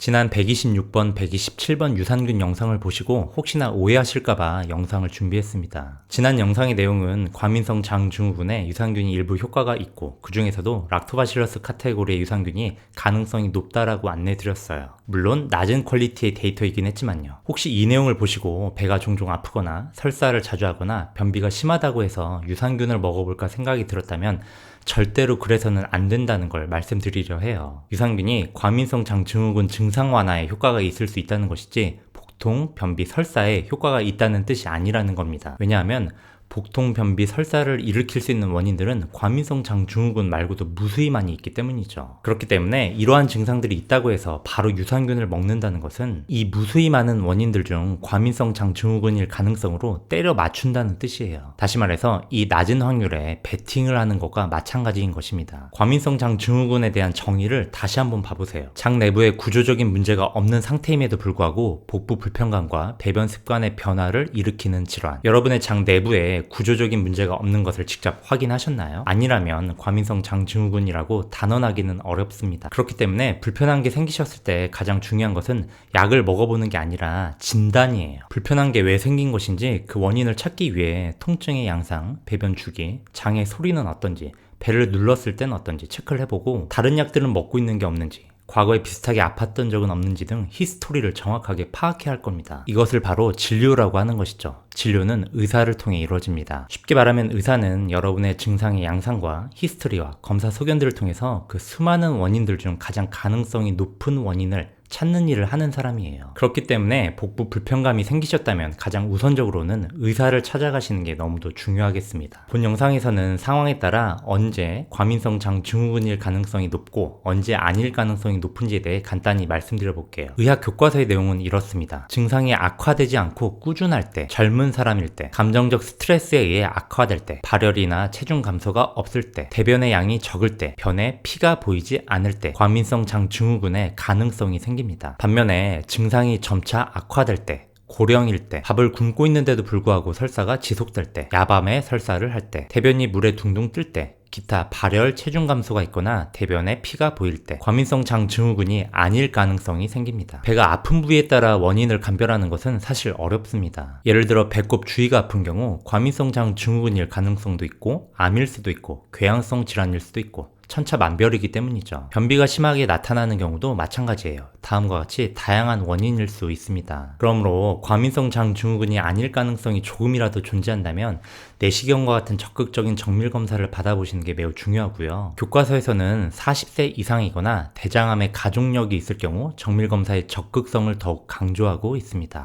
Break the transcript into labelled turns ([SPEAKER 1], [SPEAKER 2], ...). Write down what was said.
[SPEAKER 1] 지난 126번, 127번 유산균 영상을 보시고 혹시나 오해하실까봐 영상을 준비했습니다. 지난 영상의 내용은 과민성 장증후군에 유산균이 일부 효과가 있고 그 중에서도 락토바실러스 카테고리의 유산균이 가능성이 높다라고 안내드렸어요. 물론 낮은 퀄리티의 데이터이긴 했지만요. 혹시 이 내용을 보시고 배가 종종 아프거나 설사를 자주 하거나 변비가 심하다고 해서 유산균을 먹어볼까 생각이 들었다면 절대로 그래서는 안 된다는 걸 말씀드리려 해요. 유산균이 과민성 장증후군 증상 완화에 효과가 있을 수 있다는 것이지 복통, 변비, 설사에 효과가 있다는 뜻이 아니라는 겁니다. 왜냐하면 복통, 변비, 설사를 일으킬 수 있는 원인들은 과민성 장증후군 말고도 무수히 많이 있기 때문이죠. 그렇기 때문에 이러한 증상들이 있다고 해서 바로 유산균을 먹는다는 것은 이 무수히 많은 원인들 중 과민성 장증후군일 가능성으로 때려 맞춘다는 뜻이에요. 다시 말해서 이 낮은 확률에 베팅을 하는 것과 마찬가지인 것입니다. 과민성 장증후군에 대한 정의를 다시 한번 봐보세요. 장 내부에 구조적인 문제가 없는 상태임에도 불구하고 복부 불편감과 배변 습관의 변화를 일으키는 질환. 여러분의 장 내부에 구조적인 문제가 없는 것을 직접 확인하셨나요? 아니라면 과민성 장증후군이라고 단언하기는 어렵습니다. 그렇기 때문에 불편한 게 생기셨을 때 가장 중요한 것은 약을 먹어보는 게 아니라 진단이에요. 불편한 게 왜 생긴 것인지 그 원인을 찾기 위해 통증의 양상, 배변 주기, 장의 소리는 어떤지, 배를 눌렀을 땐 어떤지 체크를 해보고 다른 약들은 먹고 있는 게 없는지, 과거에 비슷하게 아팠던 적은 없는지 등 히스토리를 정확하게 파악해야 할 겁니다. 이것을 바로 진료라고 하는 것이죠. 진료는 의사를 통해 이루어집니다. 쉽게 말하면 의사는 여러분의 증상의 양상과 히스토리와 검사 소견들을 통해서 그 수많은 원인들 중 가장 가능성이 높은 원인을 찾는 일을 하는 사람이에요. 그렇기 때문에 복부 불편감이 생기셨다면 가장 우선적으로는 의사를 찾아가시는 게 너무도 중요하겠습니다. 본 영상에서는 상황에 따라 언제 과민성 장증후군일 가능성이 높고 언제 아닐 가능성이 높은지에 대해 간단히 말씀드려 볼게요. 의학 교과서의 내용은 이렇습니다. 증상이 악화되지 않고 꾸준할 때, 젊은 사람일 때, 감정적 스트레스에 의해 악화될 때, 발열이나 체중 감소가 없을 때, 대변의 양이 적을 때, 변에 피가 보이지 않을 때 과민성 장증후군의 가능성이 생깁니다. 반면에 증상이 점차 악화될 때, 고령일 때, 밥을 굶고 있는데도 불구하고 설사가 지속될 때, 야밤에 설사를 할 때, 대변이 물에 둥둥 뜰 때, 기타 발열, 체중 감소가 있거나 대변에 피가 보일 때 과민성 장증후군이 아닐 가능성이 생깁니다. 배가 아픈 부위에 따라 원인을 감별하는 것은 사실 어렵습니다. 예를 들어 배꼽 주위가 아픈 경우 과민성 장증후군일 가능성도 있고 암일 수도 있고 궤양성 질환일 수도 있고 천차만별이기 때문이죠. 변비가 심하게 나타나는 경우도 마찬가지예요. 다음과 같이 다양한 원인일 수 있습니다. 그러므로 과민성 장증후군이 아닐 가능성이 조금이라도 존재한다면 내시경과 같은 적극적인 정밀 검사를 받아보시는 게 매우 중요하고요. 교과서에서는 40세 이상이거나 대장암의 가족력이 있을 경우 정밀 검사의 적극성을 더욱 강조하고 있습니다.